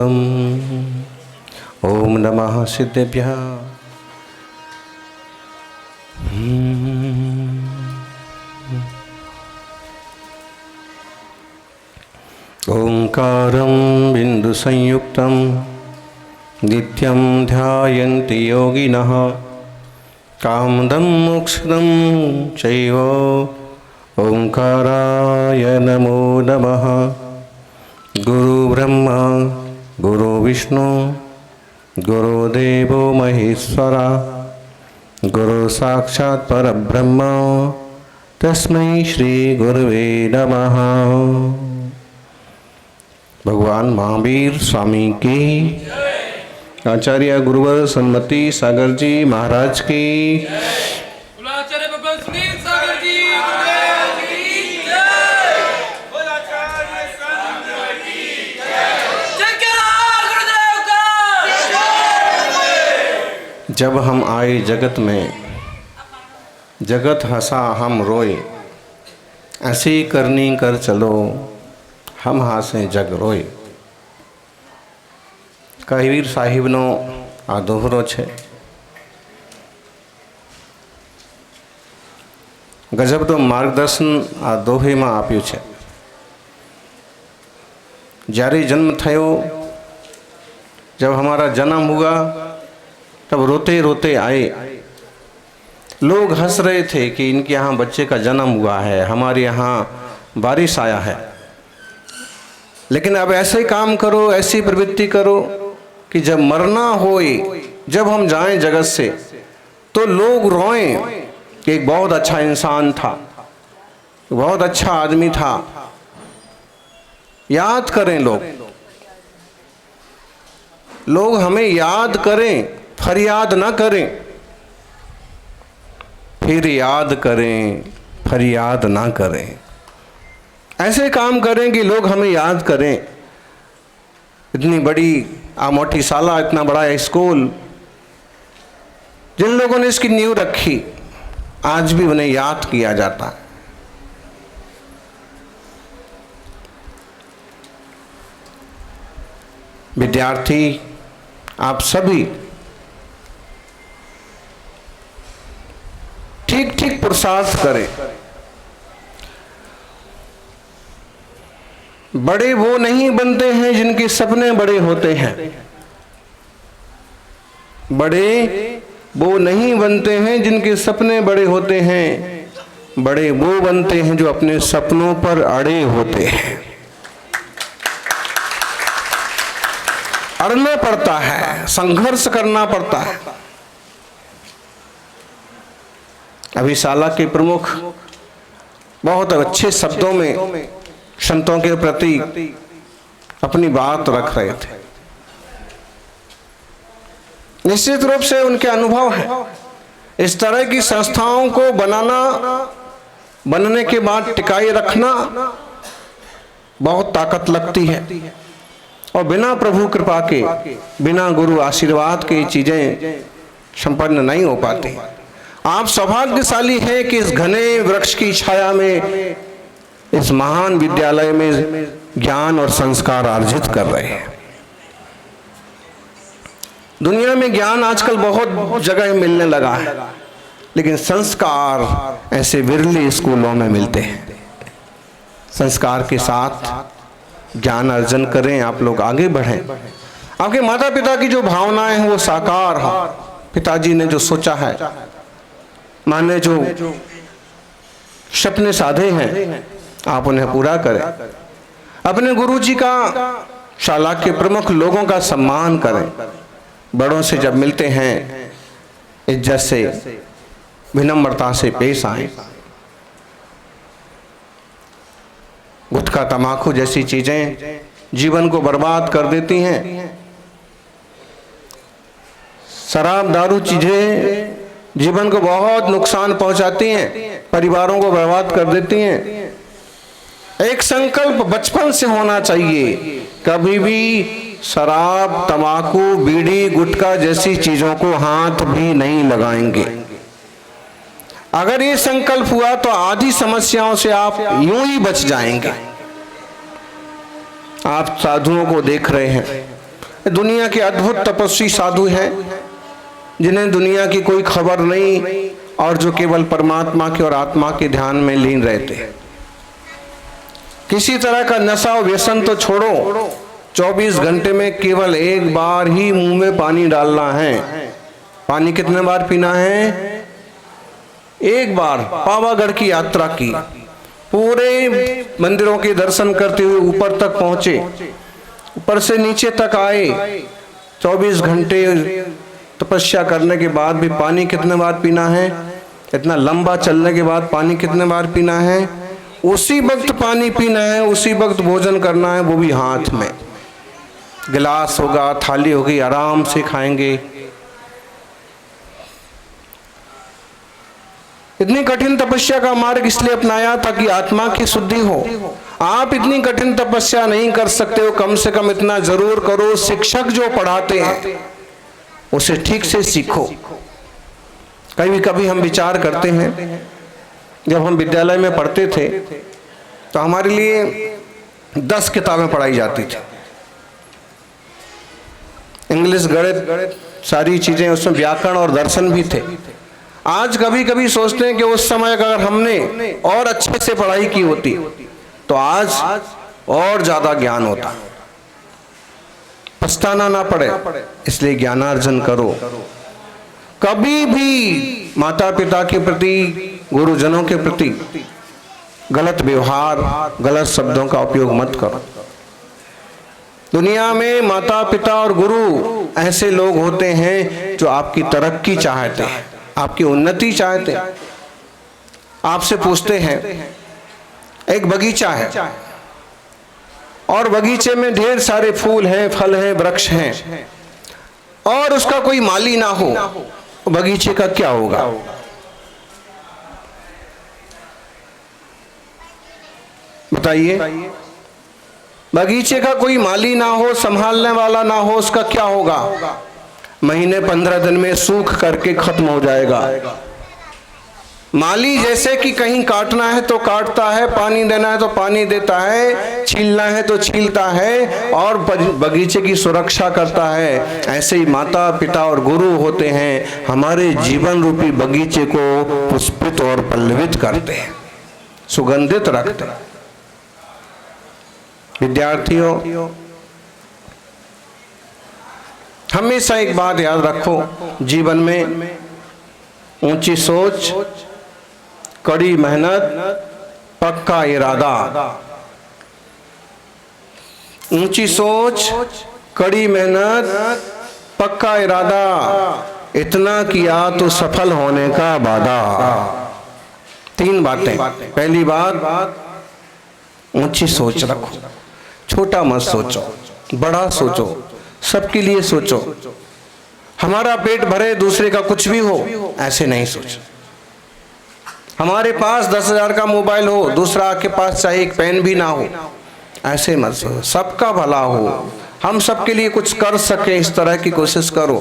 ओम नमः सिद्धेभ्यः। ओंकारं बिंदु संयुक्तं नित्यं ध्यायन्ति योगिनः कामदं मोक्षदं चैव ओंकाराय नमो नमः। गुरु ब्रह्मा गुरु विष्णु गुरुदेवो महेश्वरा गुरु साक्षात् परब्रह्म तस्मै श्री गुरुवे नमः। भगवान महावीर स्वामी की, आचार्य गुरुवर सन्मति सागर जी महाराज की, जब हम आए जगत में, जगत हंसा हम रोए, ऐसी करनी कर चलो हम हासे जग रोए। કહીવીર સાહિબનો આ દોહરો છે। ગજબનો માર્ગદર્શન આ દોહેમાં આપ્યું છે। જ્યારે जन्म થયો, जब हमारा जन्म हुआ तब रोते रोते आए। लोग हंस रहे थे कि इनके यहाँ बच्चे का जन्म हुआ है, हमारे यहाँ बारिश आया है। लेकिन अब ऐसे काम करो, ऐसी प्रवृत्ति करो कि जब मरना होए, जब हम जाएं जगत से, तो लोग रोएं कि एक बहुत अच्छा इंसान था, बहुत अच्छा आदमी था। याद करें लोग हमें याद करें, फरियाद ना करें। फिर याद करें, फरियाद ना करें। ऐसे काम करें कि लोग हमें याद करें। इतनी बड़ी मोटी शाला, इतना बड़ा स्कूल, जिन लोगों ने इसकी नींव रखी, आज भी उन्हें याद किया जाता है। विद्यार्थी आप सभी ठीक ठीक पुरुषार्थ करें। बड़े वो नहीं बनते हैं जिनके सपने बड़े होते हैं। बड़े वो नहीं बनते हैं जिनके सपने बड़े होते हैं। बड़े वो बनते हैं जो अपने सपनों पर अड़े होते हैं। अड़ना पड़ता है, संघर्ष करना पड़ता है। अभी शाला के प्रमुख बहुत अच्छे शब्दों में संतों के प्रति अपनी बात रख रहे थे। निश्चित रूप से उनके अनुभव है। इस तरह की संस्थाओं को बनने के बाद टिकाए रखना बहुत ताकत लगती है, और बिना प्रभु कृपा के, बिना गुरु आशीर्वाद के चीजें संपन्न नहीं हो पाती। आप सौभाग्यशाली हैं कि इस घने वृक्ष की छाया में, इस महान विद्यालय में ज्ञान और संस्कार अर्जित कर रहे हैं। दुनिया में ज्ञान आजकल बहुत जगह मिलने लगा है, लेकिन संस्कार ऐसे विरले स्कूलों में मिलते हैं। संस्कार के साथ ज्ञान अर्जन करें, आप लोग आगे बढ़ें। आपके माता पिता की जो भावनाएं हैं वो साकार हो। पिताजी ने जो सोचा है, माँ ने जो सपने साधे हैं, आप उन्हें पूरा करें। अपने गुरुजी का, शाला के प्रमुख लोगों का सम्मान करें। बड़ों से जब मिलते हैं, इज्जत से, विनम्रता से पेश आए। गुटखा तमाकू जैसी चीजें जीवन को बर्बाद कर देती हैं। शराब दारू चीजें जीवन को बहुत नुकसान पहुंचाती हैं, परिवारों को बर्बाद कर देती हैं। एक संकल्प बचपन से होना चाहिए, कभी भी शराब, तंबाकू, बीड़ी, गुटखा जैसी चीजों को हाथ भी नहीं लगाएंगे। अगर ये संकल्प हुआ तो आधी समस्याओं से आप यूं ही बच जाएंगे। आप साधुओं को देख रहे हैं, दुनिया के अद्भुत तपस्वी साधु हैं जिन्हें दुनिया की कोई खबर नहीं और जो केवल परमात्मा के और आत्मा के ध्यान में लीन रहते हैं। किसी तरह का नशा और व्यसन तो छोड़ो, 24 घंटे में केवल एक बार ही मुंह में पानी डालना है। पानी कितने बार पीना है? एक बार। पावागढ़ की यात्रा की, पूरे मंदिरों के दर्शन करते हुए ऊपर तक पहुंचे, ऊपर से नीचे तक आए, 24 घंटे तपस्या करने के बाद भी पानी कितने बार पीना है? इतना लंबा चलने के बाद पानी कितने बार पीना है? उसी वक्त पानी पीना है, उसी वक्त भोजन करना है, वो भी हाथ में। गिलास होगा, थाली होगी, आराम से खाएंगे। इतनी कठिन तपस्या का मार्ग इसलिए अपनाया ताकि आत्मा की शुद्धि हो। आप इतनी कठिन तपस्या नहीं कर सकते हो, कम से कम इतना जरूर करो, शिक्षक जो पढ़ाते हैं उसे ठीक से सीखो। कभी कभी हम विचार करते हैं, जब हम विद्यालय में पढ़ते थे तो हमारे लिए 10 किताबें पढ़ाई जाती थी, इंग्लिश, गणित, सारी चीजें, उसमें व्याकरण और दर्शन भी थे। आज कभी कभी सोचते हैं कि उस समय अगर हमने और अच्छे से पढ़ाई की होती तो आज और ज्यादा ज्ञान होता। पछताना ना पड़े, इसलिए ज्ञानार्जन करो। कभी भी माता पिता के प्रति, गुरुजनों के प्रति गलत व्यवहार, गलत शब्दों का उपयोग मत करो। दुनिया में माता पिता और गुरु ऐसे लोग होते हैं जो आपकी तरक्की चाहते हैं, आपकी उन्नति चाहते हैं। आपसे पूछते हैं, एक बगीचा है और बगीचे में ढेर सारे फूल हैं, फल हैं, वृक्ष हैं, और उसका कोई माली ना हो, बगीचे का क्या होगा? बताइए। बगीचे का कोई माली ना हो, संभालने वाला ना हो, उसका क्या होगा? महीने 15 दिन में सूख करके खत्म हो जाएगा। माली जैसे कि कहीं काटना है तो काटता है, पानी देना है तो पानी देता है, छीलना है तो छीलता है और बगीचे की सुरक्षा करता है। ऐसे ही माता पिता और गुरु होते हैं, हमारे जीवन रूपी बगीचे को पुष्पित और पल्लवित करते हैं, सुगंधित रखते हैं। विद्यार्थियों, हमेशा एक बात याद रखो, जीवन में ऊंची सोच, कड़ी मेहनत, पक्का इरादा। ऊंची सोच, कड़ी मेहनत, पक्का इरादा, इतना किया तो सफल होने का वादा। 3 बातें। पहली बात, ऊंची सोच रखो, छोटा मत सोचो, बड़ा सोचो, सबके लिए सोचो। हमारा पेट भरे, दूसरे का कुछ भी हो, ऐसे नहीं सोचो। हमारे पास 10,000 का मोबाइल हो, दूसरा के पास चाहे एक पेन भी ना हो, ऐसे मत सोचो। सबका भला हो, हम सबके लिए कुछ कर सके, इस तरह की कोशिश करो।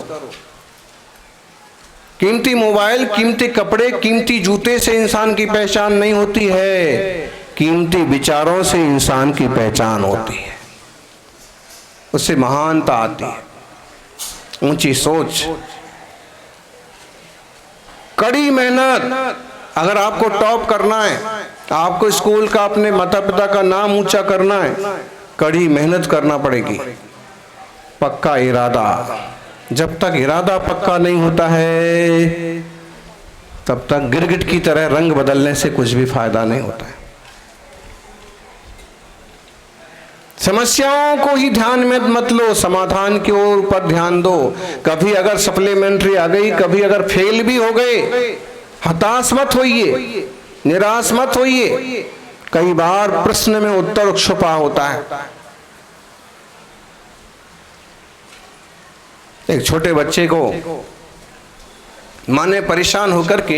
कीमती मोबाइल, कीमती कपड़े, कीमती जूते से इंसान की पहचान नहीं होती है, कीमती विचारों से इंसान की पहचान होती है, उससे महानता आती है। ऊंची सोच, कड़ी मेहनत। अगर आपको टॉप करना है, आपको स्कूल का, अपने माता पिता का नाम ऊंचा करना है, कड़ी मेहनत करना पड़ेगी। पक्का इरादा। जब तक इरादा पक्का नहीं होता है तब तक गिरगिट की तरह रंग बदलने से कुछ भी फायदा नहीं होता है। समस्याओं को ही ध्यान में मत लो, समाधान की ओर पर ध्यान दो। कभी अगर सप्लीमेंट्री आ गई, कभी अगर फेल भी हो गए, हताश मत होइए, निराश मत होइए। कई बार प्रश्न में उत्तर छुपा होता है। एक छोटे बच्चे को माँ ने परेशान होकर के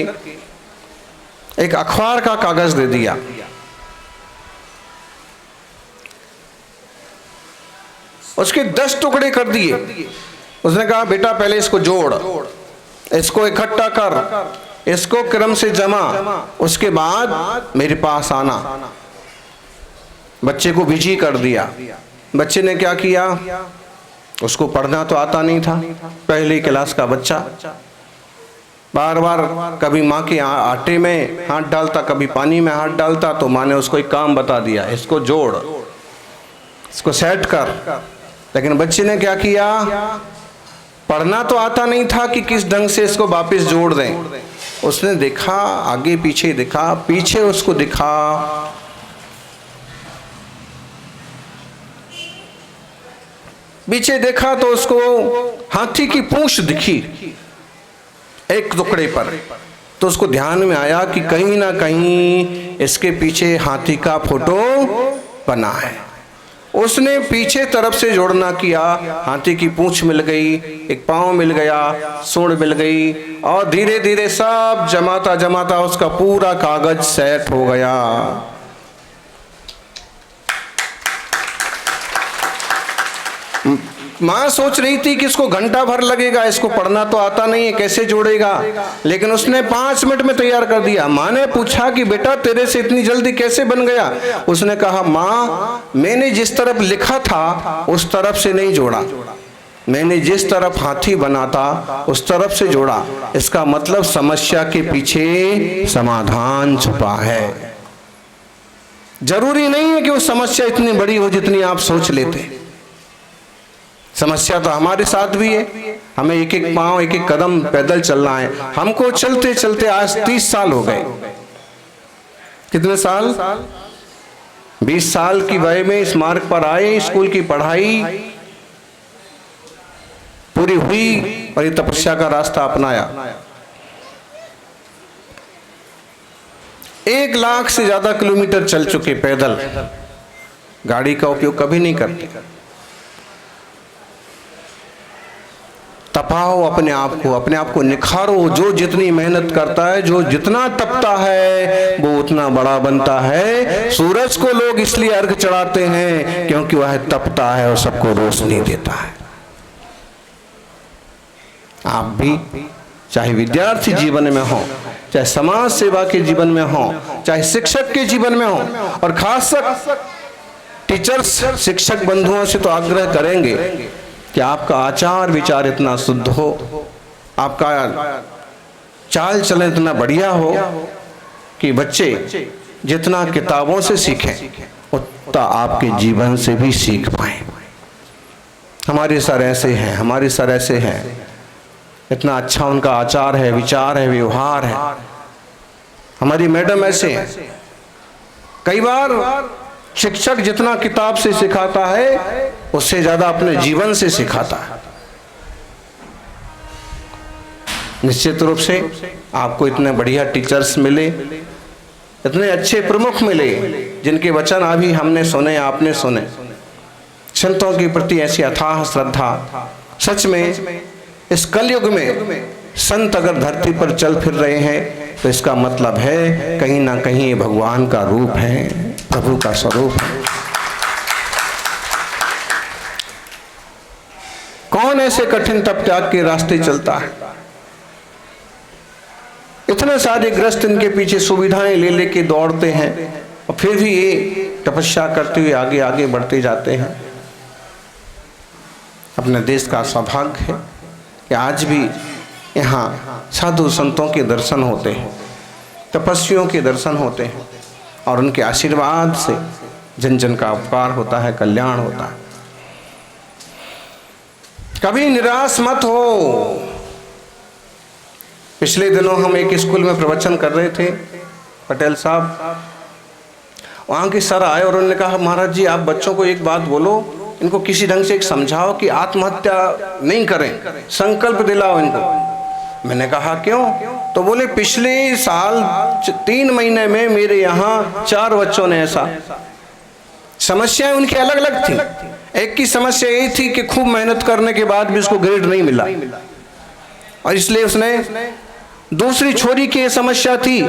एक अखबार का कागज दे दिया। उसके 10 टुकड़े कर दिए। उसने कहा, बेटा पहले इसको जोड़, इसको इकट्ठा कर, इसको क्रम से जमा, उसके बाद मेरे पास आना। बच्चे को बिजी कर दिया। बच्चे ने क्या किया, उसको पढ़ना तो आता नहीं था, पहली क्लास का बच्चा। बार बार कभी माँ के आटे में हाथ डालता, कभी पानी में हाथ डालता, तो माँ ने उसको एक काम बता दिया, इसको जोड़, इसको सेट कर। लेकिन बच्चे ने क्या किया, पढ़ना तो आता नहीं था कि किस ढंग से इसको वापस जोड़ दें। उसने देखा, आगे पीछे देखा, पीछे उसको दिखा, पीछे देखा तो उसको हाथी की पूंछ दिखी एक टुकड़े पर। तो उसको ध्यान में आया कि कहीं ना कहीं इसके पीछे हाथी का फोटो बना है। उसने पीछे तरफ से जोड़ना किया, हाथी की पूंछ मिल गई, एक पांव मिल गया, सूंड मिल गई, और धीरे धीरे सब जमाता जमाता उसका पूरा कागज सेट हो गया। माँ सोच रही थी कि इसको घंटा भर लगेगा, इसको पढ़ना तो आता नहीं है, कैसे जोड़ेगा, लेकिन उसने 5 मिनट में तैयार कर दिया। माँ ने पूछा कि बेटा तेरे से इतनी जल्दी कैसे बन गया? उसने कहा, माँ मैंने जिस तरफ लिखा था उस तरफ से नहीं जोड़ा, मैंने जिस तरफ हाथी बना था उस तरफ से जोड़ा। इसका मतलब समस्या के पीछे समाधान छुपा है। जरूरी नहीं है कि वो समस्या इतनी बड़ी हो जितनी आप सोच लेते। समस्या तो हमारे साथ भी है, हमें एक एक पांव, एक एक कदम पैदल चलना है। हमको चलते चलते आज 30 साल हो गए। कितने साल? 20 साल की वय में इस मार्ग पर आए, स्कूल की पढ़ाई पूरी हुई और ये तपस्या का रास्ता अपनाया। 1 लाख से ज्यादा किलोमीटर चल चुके पैदल, गाड़ी का उपयोग कभी नहीं करते। तपाओ अपने आप को निखारो। जो जितनी मेहनत करता है, जो जितना तपता है, वो उतना बड़ा बनता है। सूरज को लोग इसलिए अर्घ चढ़ाते हैं क्योंकि वह तपता है और सबको रोशनी देता है। आप भी चाहे विद्यार्थी जीवन में हो, चाहे समाज सेवा के जीवन में हो, चाहे शिक्षक के जीवन में हो, और खासकर टीचर्स, शिक्षक बंधुओं से तो आग्रह करेंगे कि आपका आचार विचार इतना शुद्ध हो, आपका चाल चलन इतना बढ़िया हो कि बच्चे जितना किताबों से सीखें उतना आपके जीवन से भी सीख पाए। हमारे सर ऐसे हैं, हमारे सर ऐसे हैं, इतना अच्छा उनका आचार है, विचार है, व्यवहार है। हमारी मैडम ऐसे हैं। कई बार शिक्षक जितना किताब से सिखाता है उससे ज्यादा अपने जीवन से सिखाता है। निश्चित रूप से आपको इतने बढ़िया टीचर्स मिले, इतने अच्छे प्रमुख मिले जिनके वचन अभी हमने सुने, आपने सुने। संतों के प्रति ऐसी अथाह श्रद्धा। सच में इस कलयुग में संत अगर धरती पर चल फिर रहे हैं तो इसका मतलब है कहीं ना कहीं ये भगवान का रूप है, प्रभु का स्वरूप है। कौन ऐसे कठिन तप त्याग के रास्ते चलता है? इतने सारे ग्रस्त इनके पीछे सुविधाएं ले लेके दौड़ते हैं और फिर भी ये तपस्या करते हुए आगे आगे बढ़ते जाते हैं। अपने देश का सौभाग्य है कि आज भी यहाँ साधु संतों के दर्शन होते हैं, तपस्वियों के दर्शन होते हैं, और उनके आशीर्वाद से जन जन का उपकार होता है, कल्याण होता है। कभी निराश मत हो। पिछले दिनों हम एक स्कूल में प्रवचन कर रहे थे, पटेल साहब, वहाँ के सर आए और उन्होंने कहा, महाराज जी आप बच्चों को एक बात बोलो, इनको किसी ढंग से एक समझाओ कि आत्महत्या नहीं करें, संकल्प दिलाओ इनको। मैंने कहा क्यों? तो बोले पिछले साल 3 महीने में मेरे यहाँ 4 बच्चों ने ऐसा। समस्याएं उनकी अलग अलग थी। एक की समस्या यही थी कि खूब मेहनत करने के बाद भी उसको ग्रेड नहीं मिला, और इसलिए उसने, दूसरी छोरी की समस्या थी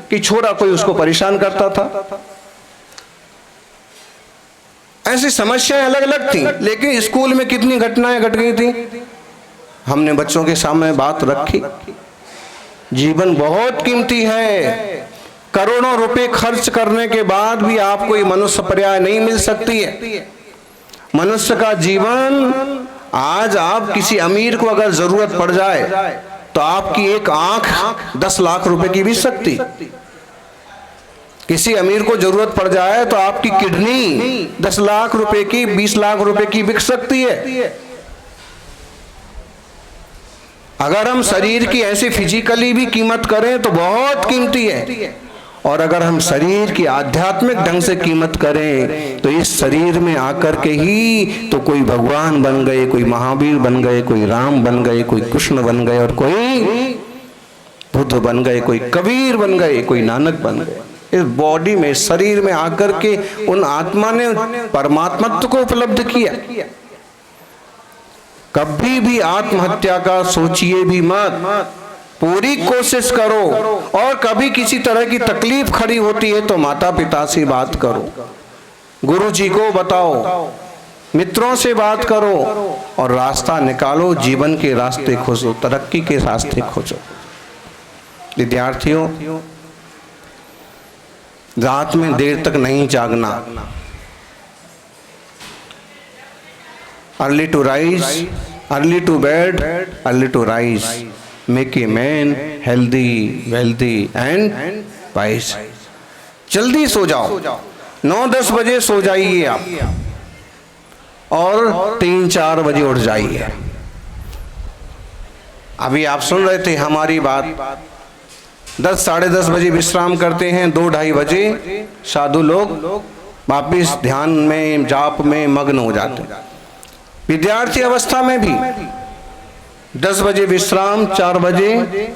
कि छोरा कोई उसको परेशान करता था। ऐसी समस्याएं अलग अलग थी, लेकिन स्कूल में कितनी घटनाएं घट गई थी। हमने बच्चों के सामने बात रखी, जीवन बहुत कीमती है। करोड़ों रुपए खर्च करने के बाद भी आपको ये मनुष्य पर्याय नहीं मिल सकती है। मनुष्य का जीवन आज आप किसी अमीर को अगर जरूरत पड़ जाए तो आपकी एक आंख 10 लाख रुपए की बिक सकती। किसी अमीर को जरूरत पड़ जाए तो आपकी किडनी 10 लाख रुपए की, 20 लाख रुपए की बिक सकती है। अगर हम शरीर की ऐसे फिजिकली भी कीमत करें तो बहुत कीमती है, और अगर हम शरीर की आध्यात्मिक ढंग से कीमत करें तो इस शरीर में आकर के ही तो कोई भगवान बन गए, कोई महावीर बन गए, कोई राम बन गए, कोई कृष्ण बन गए, और कोई बुद्ध बन गए, कोई कबीर बन गए, कोई नानक बन गए। इस बॉडी में, शरीर में आकर के उन आत्मा ने परमात्मत्व को उपलब्ध किया। कभी भी आत्महत्या का सोचिए भी मत, पूरी कोशिश करो, और कभी किसी तरह की तकलीफ खड़ी होती है तो माता पिता से बात करो, गुरु जी को बताओ, मित्रों से बात करो, और रास्ता निकालो, जीवन के रास्ते खोजो, तरक्की के रास्ते खोजो। विद्यार्थियों, रात में देर तक नहीं जागना। Early to rise, early to bed, early to rise, make a man healthy, wealthy and wise. जल्दी सो जाओ, 9-10 बजे सो जाइए आप, और 3-4 बजे उठ जाइए। अभी आप सुन रहे थे हमारी बात, 10 साढ़े 10 बजे विश्राम करते हैं, 2-2:30 बजे साधु लोग वापिस ध्यान में, जाप में मग्न हो जाते हैं। विद्यार्थी अवस्था में भी 10 बजे विश्राम, 4 बजे।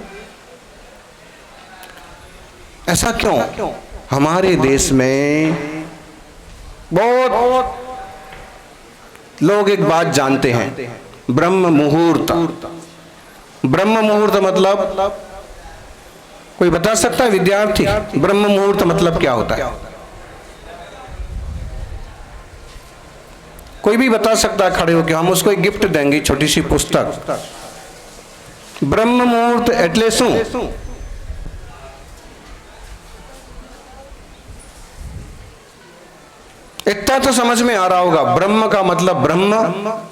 ऐसा क्यों? हमारे देश में बहुत लोग एक बात जानते हैं, ब्रह्म मुहूर्त। ब्रह्म मुहूर्त मतलब कोई बता सकता है विद्यार्थी? ब्रह्म मुहूर्त मतलब क्या होता है? कोई भी बता सकता है खड़े होकर? हम उसको एक गिफ्ट देंगे, छोटी सी पुस्तक। ब्रह्म मुहूर्त एटले शू? इतना तो समझ में आ रहा होगा। ब्रह्म का मतलब ब्रह्म,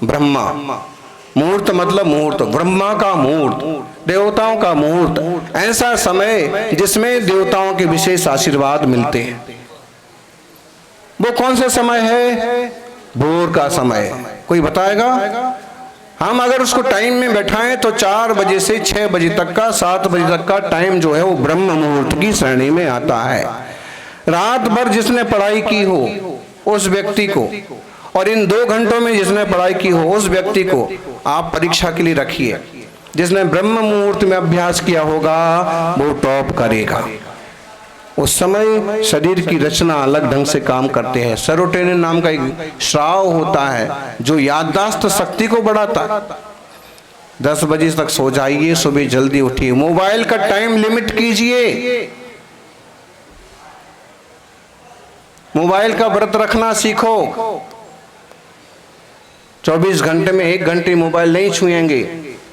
ब्रह्मा। मुहूर्त मतलब मुहूर्त, ब्रह्मा का मुहूर्त, देवताओं का मुहूर्त। ऐसा समय जिसमें देवताओं के विशेष आशीर्वाद मिलते हैं। वो कौन सा समय है? भोर का समय। कोई बताएगा? हम अगर उसको टाइम में बैठाएं तो 4 बजे से 6 बजे तक का, 7 बजे तक का टाइम जो है वो ब्रह्म मुहूर्त की श्रेणी में आता है। रात भर जिसने पढ़ाई की हो उस व्यक्ति को, और इन 2 घंटों में जिसने पढ़ाई की हो उस व्यक्ति को आप परीक्षा के लिए रखिए। जिसने ब्रह्म मुहूर्त में अभ्यास किया होगा वो टॉप करेगा। उस समय शरीर की रचना अलग ढंग से काम करते हैं। सेरोटोनिन नाम का एक स्राव होता है जो याददाश्त शक्ति को बढ़ाता है। 10 बजे तक सो जाइए, सुबह जल्दी उठिए। मोबाइल का टाइम लिमिट कीजिए। मोबाइल का व्रत रखना सीखो। 24 घंटे में 1 घंटे मोबाइल नहीं छुएंगे,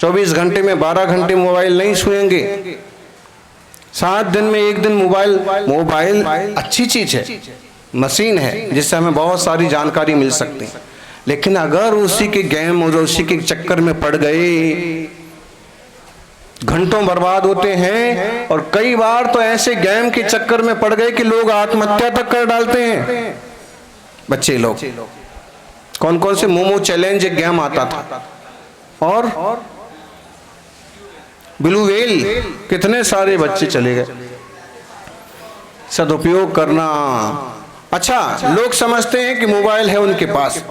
24 घंटे में 12 घंटे मोबाइल नहीं छुएंगे। 7 दिन में 1 दिन मोबाइल अच्छी चीज है, मशीन है जिससे हमें बहुत सारी जानकारी मिल सकती है। लेकिन अगर उसी के गेम और उसी के चक्कर में पड़ गए, घंटों बर्बाद होते हैं। और कई बार तो ऐसे गेम के चक्कर में पड़ गए कि लोग आत्महत्या तक कर डालते हैं। बच्चे लोग, कौन कौन से मोमो चैलेंज एक गेम आता था, और ब्लू व्हेल, कितने सारे बच्चे चले गए। सदुपयोग करना। अच्छा, लोग समझते हैं कि मोबाइल है उनके पास।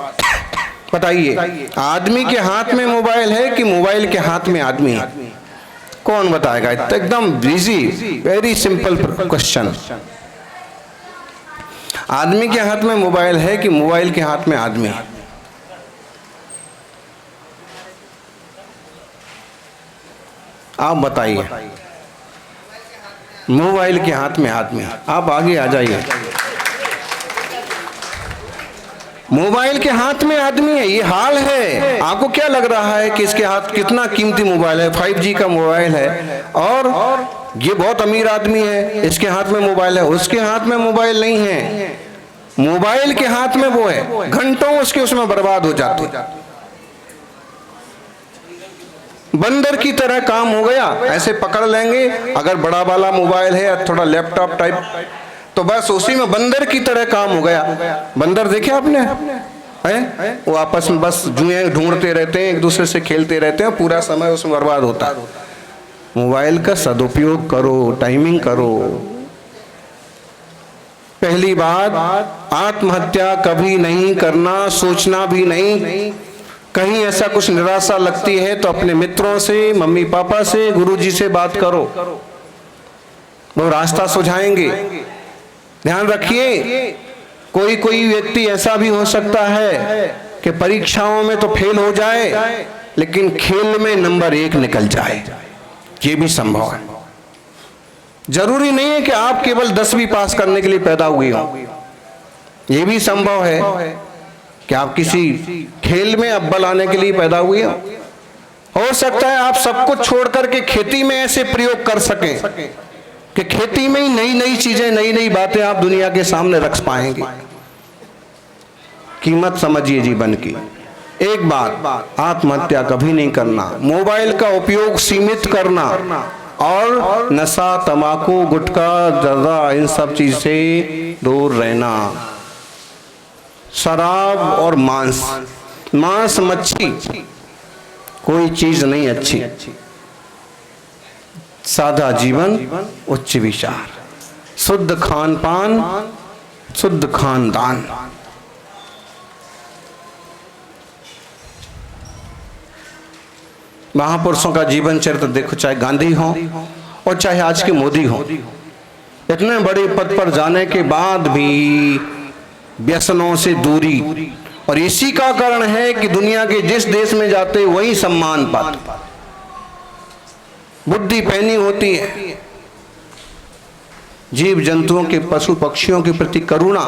बताइए, आदमी के हाथ में मोबाइल है कि मोबाइल के हाथ में आदमी है? कौन बताएगा? एकदम बिजी, वेरी सिंपल क्वेश्चन। आदमी के हाथ में मोबाइल है कि मोबाइल के हाथ में आदमी है? आप बताइए। मोबाइल के हाथ में आदमी। आप आगे आ जाइए। मोबाइल के हाथ में आदमी है, ये हाल है। आपको क्या लग रहा है कि इसके हाथ कितना कीमती मोबाइल है? 5G का मोबाइल है, और ये बहुत अमीर आदमी है, इसके हाथ में मोबाइल है। उसके हाथ में मोबाइल नहीं है, मोबाइल के हाथ में वो है। घंटों उसके उसमें बर्बाद हो जाते। बंदर की तरह काम हो गया, ऐसे पकड़ लेंगे। अगर बड़ा वाला मोबाइल है या थोड़ा लैपटॉप टाइप, तो बस उसी में बंदर की तरह काम हो गया। बंदर देखे आपने हैं? वो आपस में बस जुएं ढूंढते रहते हैं, एक दूसरे से खेलते रहते हैं, पूरा समय उसमें बर्बाद होता है। मोबाइल का सदुपयोग करो, टाइमिंग करो। पहली बात, आत्महत्या कभी नहीं करना, सोचना भी नहीं। कहीं ऐसा कुछ निराशा लगती है तो अपने मित्रों से, मम्मी पापा से, गुरुजी से बात करो, वो रास्ता सुझाएंगे। ध्यान रखिए, कोई कोई व्यक्ति ऐसा भी हो सकता है कि परीक्षाओं में तो फेल हो जाए लेकिन खेल में नंबर 1 निकल जाए, ये भी संभव है। जरूरी नहीं है कि आप केवल 10वीं पास करने के लिए पैदा हुए हो, ये भी संभव है कि आप किसी खेल में अव्वल आने के लिए पैदा हुए हो सकता है आप सब कुछ छोड़ करके खेती में ऐसे प्रयोग कर सकें कि खेती में ही नई नई चीजें, नई नई बातें आप दुनिया के सामने रख पाएंगे। कीमत समझिए जीवन की। एक बात, आत्महत्या कभी नहीं करना, मोबाइल का उपयोग सीमित करना, और नशा, तंबाकू, गुटखा, जर्दा, इन सब चीज से दूर रहना। शराब और मांस, मच्छी, कोई चीज नहीं अच्छी। सादा जीवन, उच्च विचार, शुद्ध खान पान, शुद्ध खानदान। महापुरुषों का जीवन चरित्र देखो, चाहे गांधी हो और चाहे आज के मोदी हो, इतने बड़े पद पर जाने के बाद भी व्यसनों से दूरी, और इसी का कारण है कि दुनिया के जिस देश में जाते वही सम्मान पाते। बुद्धि पैनी होती है, जीव जंतुओं के, पशु पक्षियों के प्रति करुणा,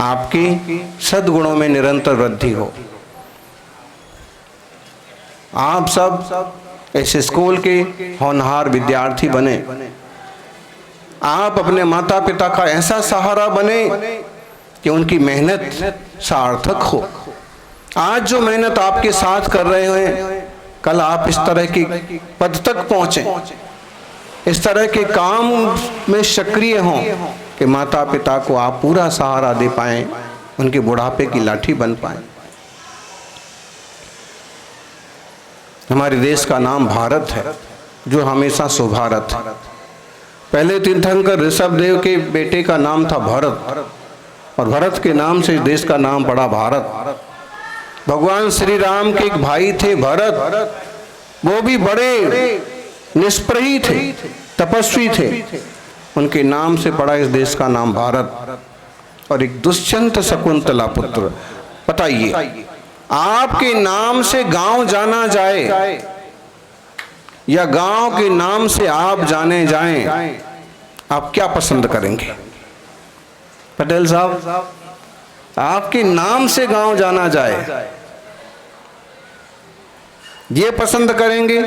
आपकी सद्गुणों में निरंतर वृद्धि हो। आप सब इस स्कूल के होनहार विद्यार्थी बने, आप अपने माता पिता का ऐसा सहारा बने कि उनकी मेहनत सार्थक हो। आज जो मेहनत आपके साथ कर रहे हैं, कल आप इस तरह की पद तक पहुंचे, इस तरह के काम में सक्रिय हों कि माता पिता को आप पूरा सहारा दे पाएं, उनके बुढ़ापे की लाठी बन पाएं। हमारे देश का नाम भारत है, जो हमेशा सुभारत है। पहले तीर्थंकर ऋषभ देव के बेटे का नाम था भरत, और भरत के नाम से देश का नाम पड़ा भारत। भगवान श्री राम के एक भाई थे भरत, वो भी बड़े निष्प्रही थे, तपस्वी थे, उनके नाम से पड़ा इस देश का नाम भारत। और एक दुष्यंत शकुंतला पुत्र। बताइए, आपके नाम से गांव जाना जाए या गांव के नाम से आप जाने जाएं, आप क्या पसंद करेंगे? पटेल साहब, आपके नाम से गांव जाना जाए, ये पसंद करेंगे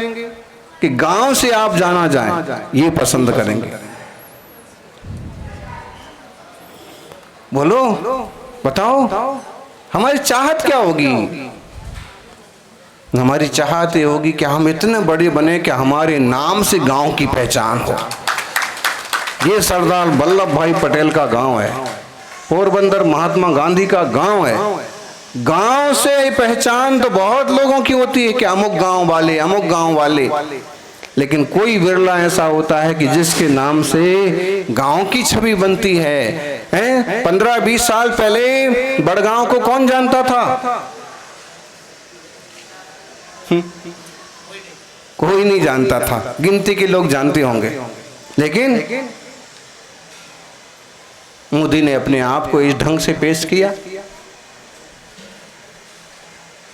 कि गांव से आप जाना जाए, ये पसंद करेंगे? बोलो, बताओ, हमारी चाहत क्या होगी? हमारी चाहत ये होगी कि हम इतने बड़े बने कि हमारे नाम से गांव की पहचान हो। ये सरदार वल्लभ भाई पटेल का गांव है, पोरबंदर महात्मा गांधी का गांव है। गांव से पहचान तो बहुत लोगों की होती है कि अमुक गांव वाले, अमुक गांव वाले, लेकिन कोई विरला ऐसा होता है कि जिसके नाम से गांव की छवि बनती है। 15-20 साल पहले बड़गांव को कौन जानता था? कोई नहीं जानता था, गिनती के लोग जानते होंगे। लेकिन मोदी ने अपने आप को इस ढंग से पेश किया।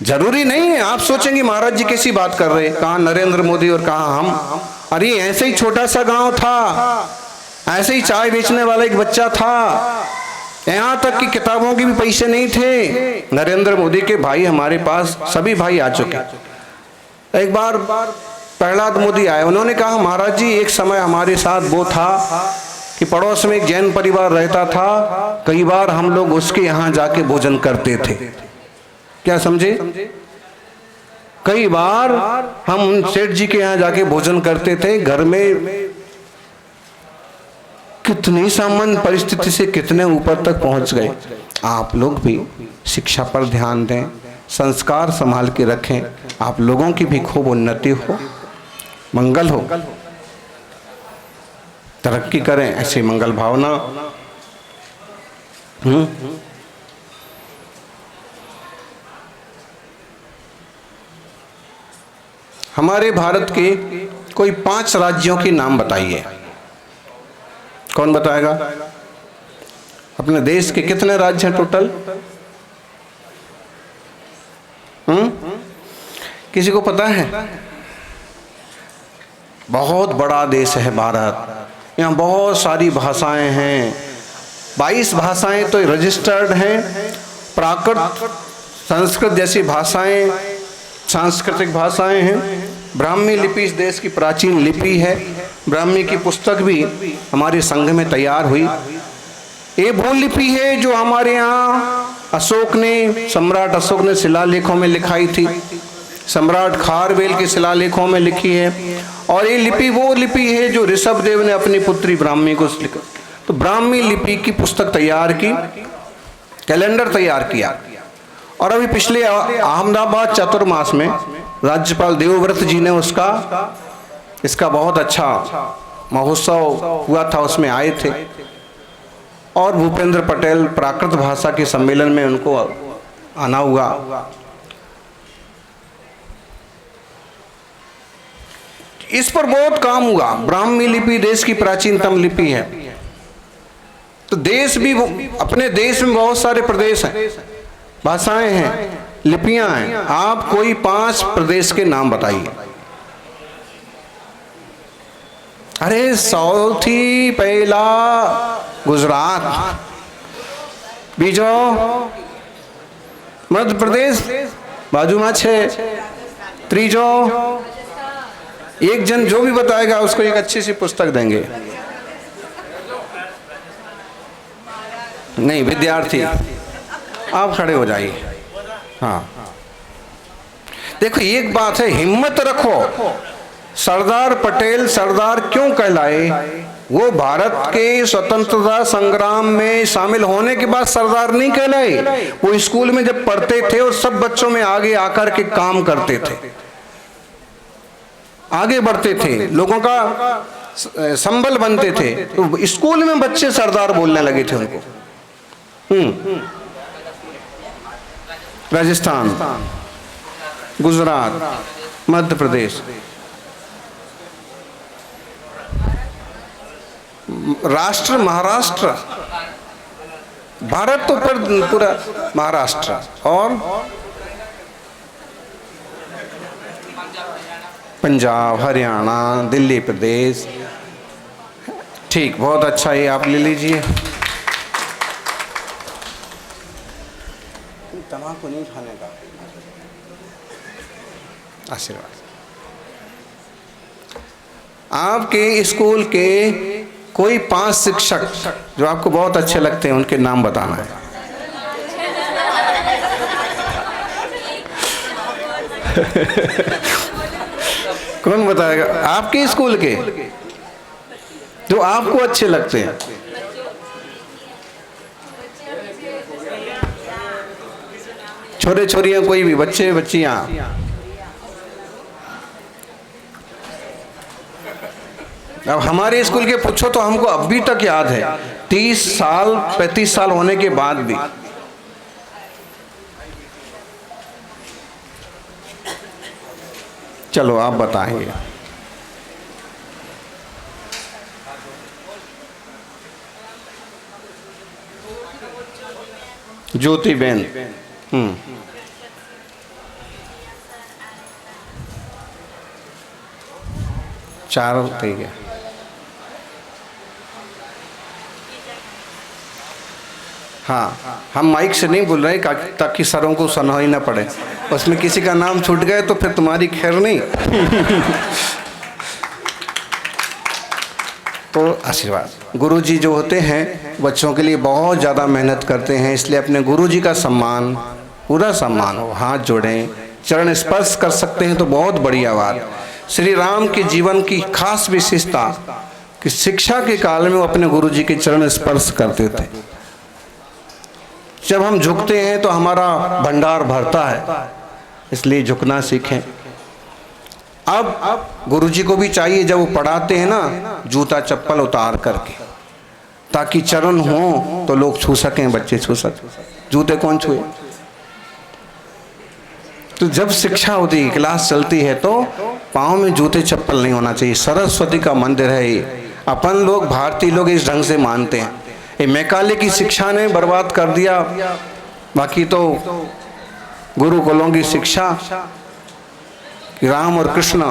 जरूरी नहीं है आप सोचेंगे महाराज जी कैसी बात कर रहे, कहाँ नरेंद्र मोदी और कहाँ हम। अरे ऐसे ही छोटा सा गांव था, ऐसे ही चाय बेचने वाला एक बच्चा था, यहाँ तक कि किताबों के भी पैसे नहीं थे। नरेंद्र मोदी के भाई हमारे पास सभी भाई आ चुके। एक बार प्रहलाद मोदी आए, उन्होंने कहा महाराज जी एक समय हमारे साथ वो था कि पड़ोस में एक जैन परिवार रहता था, कई बार हम लोग उसके यहाँ जाके भोजन करते थे। क्या समझे? कई बार हम सेठ जी के यहाँ जाके भोजन करते थे, घर में कितनी सामान्य परिस्थिति से कितने ऊपर तक पहुंच गए। आप लोग भी शिक्षा पर ध्यान दें, संस्कार संभाल के रखें, आप लोगों की भी खूब उन्नति हो, मंगल हो, तरक्की करें, ऐसी मंगल भावना। हमारे भारत के कोई 5 राज्यों के नाम बताइए। कौन बताएगा? अपने देश के कितने राज्य हैं टोटल? किसी को पता है? बहुत बड़ा देश है भारत, यहाँ बहुत सारी भाषाएं हैं। 22 भाषाएं तो रजिस्टर्ड हैं। प्राकृत, संस्कृत जैसी भाषाएं सांस्कृतिक भाषाएं हैं। ब्राह्मी लिपि इस देश की प्राचीन लिपि है। ब्राह्मी की पुस्तक भी हमारे संघ में तैयार हुई। ये वो लिपि है जो हमारे यहाँ सम्राट अशोक ने शिलालेखों में लिखाई थी, सम्राट खारवेल के शिलालेखों में लिखी है। और ये लिपि वो लिपि है जो ऋषभदेव ने अपनी पुत्री ब्राह्मी को लिखा। तो ब्राह्मी लिपि की पुस्तक तैयार की, कैलेंडर तैयार किया। और अभी पिछले अहमदाबाद चातुर्मास में राज्यपाल देवव्रत जी ने इसका बहुत अच्छा महोत्सव हुआ था, उसमें आए थे। और भूपेंद्र पटेल प्राकृत भाषा के सम्मेलन में उनको आना हुआ। इस पर बहुत काम हुआ। ब्राह्मी लिपि देश की प्राचीनतम लिपि है। तो देश भी, अपने देश में बहुत सारे प्रदेश हैं, भाषाएं हैं, लिपियां हैं। आप कोई 5 प्रदेश के नाम बताइए। अरे सौथी पहला गुजरात, बीजो मध्य प्रदेश, बाजू में 6, त्रीजो एक जन जो भी बताएगा उसको एक अच्छी सी पुस्तक देंगे। नहीं, विद्यार्थी आप खड़े हो जाइए। हाँ, देखो एक बात है, हिम्मत रखो। सरदार पटेल सरदार क्यों कहलाए? वो भारत के स्वतंत्रता संग्राम में शामिल होने के बाद सरदार नहीं कहलाए। वो स्कूल में जब पढ़ते थे और सब बच्चों में आगे आकर के काम करते थे, आगे बढ़ते थे, लोगों का संबल बनते थे। तो स्कूल में बच्चे सरदार बोलने लगे थे उनको। राजस्थान, गुजरात, मध्य प्रदेश, राष्ट्र महाराष्ट्र, भारत तो पूरा महाराष्ट्र, और पंजाब, हरियाणा, दिल्ली प्रदेश। ठीक, बहुत अच्छा, ये आप ले लीजिए। तम्बाकू नहीं खाने का, आशीर्वाद। आपके स्कूल के कोई 5 शिक्षक जो आपको बहुत अच्छे लगते हैं, उनके नाम बताना है। कौन बताएगा? आपके स्कूल के जो आपको अच्छे लगते हैं। छोरे छोरियां, कोई भी, बच्चे बच्चियां। अब हमारे स्कूल के पूछो तो हमको अभी तक याद है, 30 साल 35 साल होने के बाद भी। चलो आप बताएंगे। ज्योतिबेन, चार ठीक है। हाँ, हम माइक से नहीं बोल रहे ताकि सरों को सुनाई ना पड़े। उसमें किसी का नाम छूट गए तो फिर तुम्हारी खैर नहीं। तो आशीर्वाद। गुरुजी जो होते हैं बच्चों के लिए बहुत ज़्यादा मेहनत करते हैं, इसलिए अपने गुरुजी का सम्मान, पूरा सम्मान हो। हाथ जोड़ें, चरण स्पर्श कर सकते हैं तो बहुत बढ़िया बात। श्री राम के जीवन की खास विशेषता कि शिक्षा के काल में वो अपने गुरु जी के चरण स्पर्श करते थे। जब हम झुकते हैं तो हमारा भंडार भरता है, इसलिए झुकना सीखें। अब गुरु जी को भी चाहिए जब वो पढ़ाते हैं ना, जूता चप्पल उतार करके, ताकि चरण हो तो लोग छू सकें, बच्चे छू सकें। जूते कौन छुए? तो जब शिक्षा होती है, क्लास चलती है, तो पाँव में जूते चप्पल नहीं होना चाहिए। सरस्वती का मंदिर है ये। अपन लोग भारतीय लोग इस ढंग से मानते हैं। ये मैकाले की शिक्षा ने बर्बाद कर दिया। बाकी तो गुरुकुलों की शिक्षा, राम और कृष्ण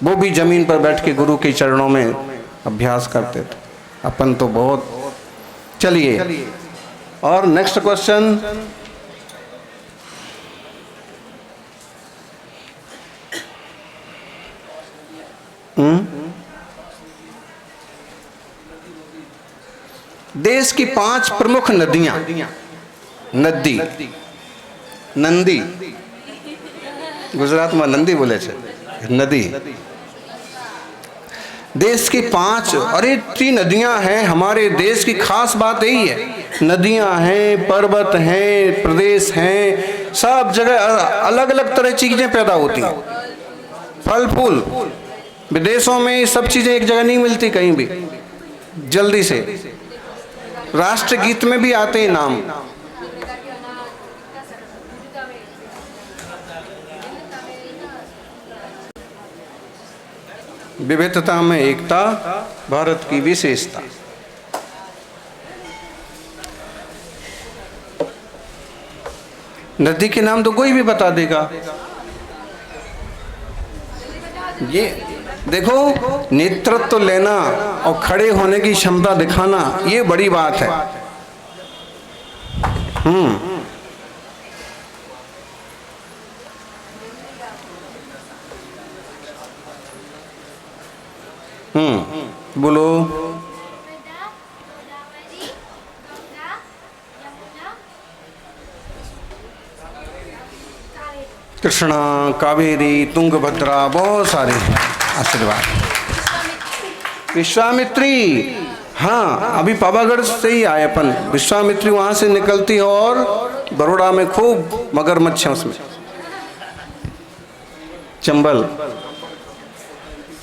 वो भी जमीन पर बैठ के गुरु के चरणों में अभ्यास करते थे। अपन तो बहुत। चलिए और नेक्स्ट क्वेश्चन। देश की 5 प्रमुख नदियां। नदी, नंदी, गुजरात में नंदी बोले छे, नदी। देश की 5, अरे 3 नदियां हैं। हमारे देश की खास बात यही है, नदियां हैं, पर्वत हैं, प्रदेश हैं, सब जगह अलग अलग तरह चीजें पैदा होती हैं, फल फूल। विदेशों में ये सब चीजें एक जगह नहीं मिलती कहीं भी जल्दी से। राष्ट्रगीत में भी आते हैं नाम। विविधता में एकता, भारत की विशेषता। नदी के नाम तो कोई भी बता देगा। ये देखो, नेतृत्व लेना और खड़े होने की क्षमता दिखाना, ये बड़ी बात है। बोलो। कृष्णा, कावेरी, तुंगभद्रा, बहुत सारे आशीर्वाद। विश्वामित्री, हाँ, अभी पावागढ़ से ही आए अपन। विश्वामित्री वहां से निकलती है और बड़ौदा में खूब मगरमच्छ है उसमें। चंबल,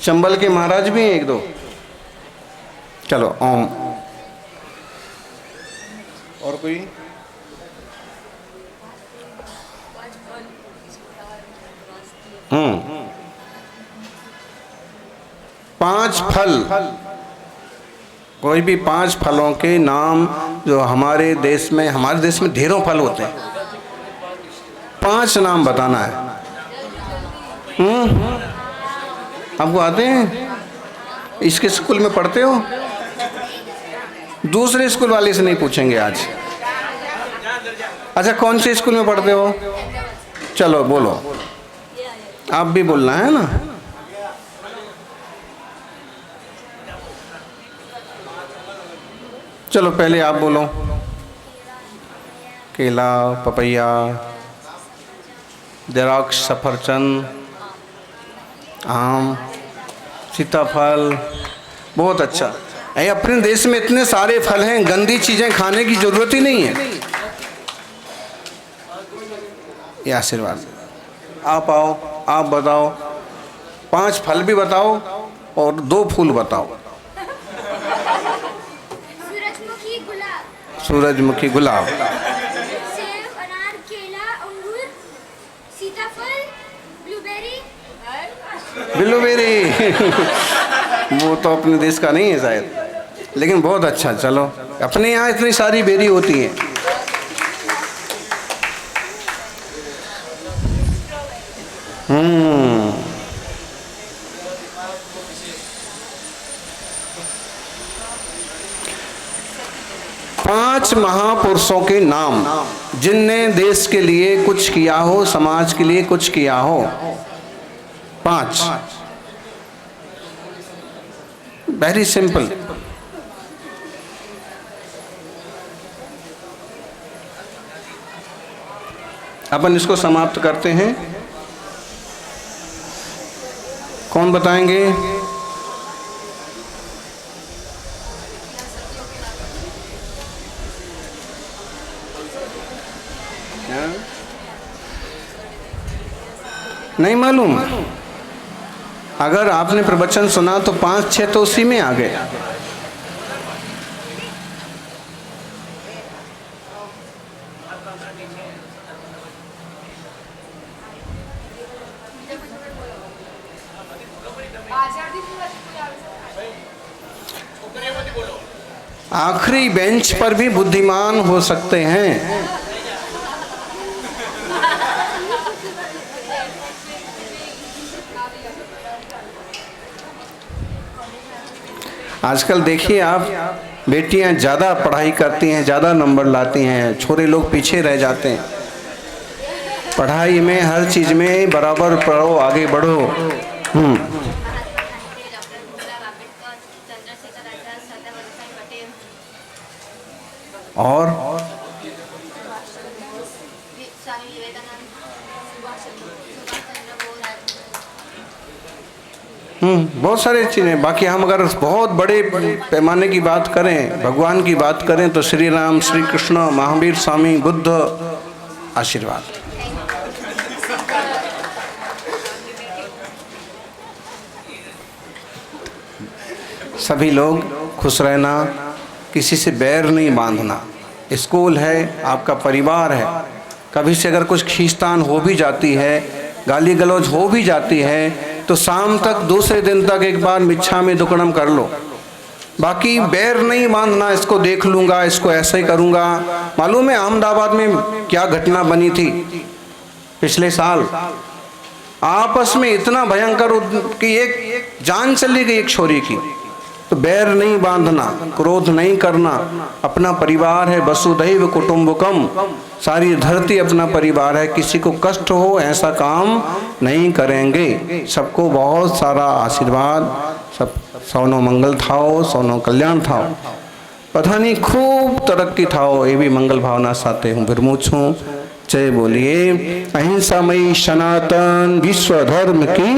चंबल के महाराज भी हैं 1-2। चलो ओम। और कोई? पांच फल, कोई भी 5 फलों के नाम जो हमारे देश में ढेरों फल होते हैं, 5 नाम बताना है। आपको आते हैं? इसके स्कूल में पढ़ते हो? दूसरे स्कूल वाले से नहीं पूछेंगे आज। अच्छा, कौन से स्कूल में पढ़ते हो? चलो बोलो, आप भी बोलना है ना। चलो पहले आप बोलो। केला, पपैया, द्राक्ष, सफरचंद, आम, सीताफल। बहुत अच्छा। अपने देश में इतने सारे फल हैं, गंदी चीजें खाने की जरूरत ही नहीं है। ये आशीर्वाद। आप आओ, आप बताओ। 5 फल भी बताओ और 2 फूल बताओ। सूरजमुखी, गुलाब, सेब, अनार, केला, अंगूर, सीताफल, ब्लूबेरी। ब्लूबेरी वो तो अपने देश का नहीं है शायद, लेकिन बहुत अच्छा। चलो, अपने यहाँ इतनी सारी बेरी होती हैं। पांच महापुरुषों के नाम जिनने देश के लिए कुछ किया हो, समाज के लिए कुछ किया हो। 5, वेरी सिंपल। अपन इसको समाप्त करते हैं। कौन बताएंगे? नहीं मालूम? अगर आपने प्रवचन सुना तो 5-6 तो उसी में आ गए। आखिरी बेंच पर भी बुद्धिमान हो सकते हैं। आजकल देखिए आप, बेटियां ज़्यादा पढ़ाई करती हैं, ज़्यादा नंबर लाती हैं, छोरे लोग पीछे रह जाते हैं। पढ़ाई में, हर चीज़ में बराबर पढ़ो, आगे बढ़ो। और बहुत सारी चीज़ें। बाकी हम अगर बहुत बड़े पैमाने की बात करें, भगवान की बात करें, तो श्री राम, श्री कृष्ण, महावीर स्वामी, बुद्ध, आशीर्वाद। सभी लोग खुश रहना, किसी से बैर नहीं बांधना। स्कूल है, आपका परिवार है। कभी से अगर कुछ खींचतान हो भी जाती है, गाली गलौज हो भी जाती है, तो शाम तक, दूसरे दिन तक एक बार मिच्छामी दुक्कडम कर लो। बाकी बैर नहीं बांधना, इसको देख लूँगा, इसको ऐसे ही करूँगा। मालूम है अहमदाबाद में क्या घटना बनी थी पिछले साल? आपस में इतना भयंकर कि एक जान चली गई एक छोरी की। तो बैर नहीं बांधना, क्रोध नहीं करना। अपना परिवार है, वसुधैव कुटुंबकम, सारी धरती अपना परिवार है। किसी को कष्ट हो ऐसा काम नहीं करेंगे। सबको बहुत सारा आशीर्वाद, सब सौनो मंगल थाओ, सौनो कल्याण थाओ, पता नहीं खूब तरक्की थाओ। ये भी मंगल भावना साथे हूँ फिर मूछूँ। जय बोलिए अहिंसामयी सनातन विश्व धर्म की।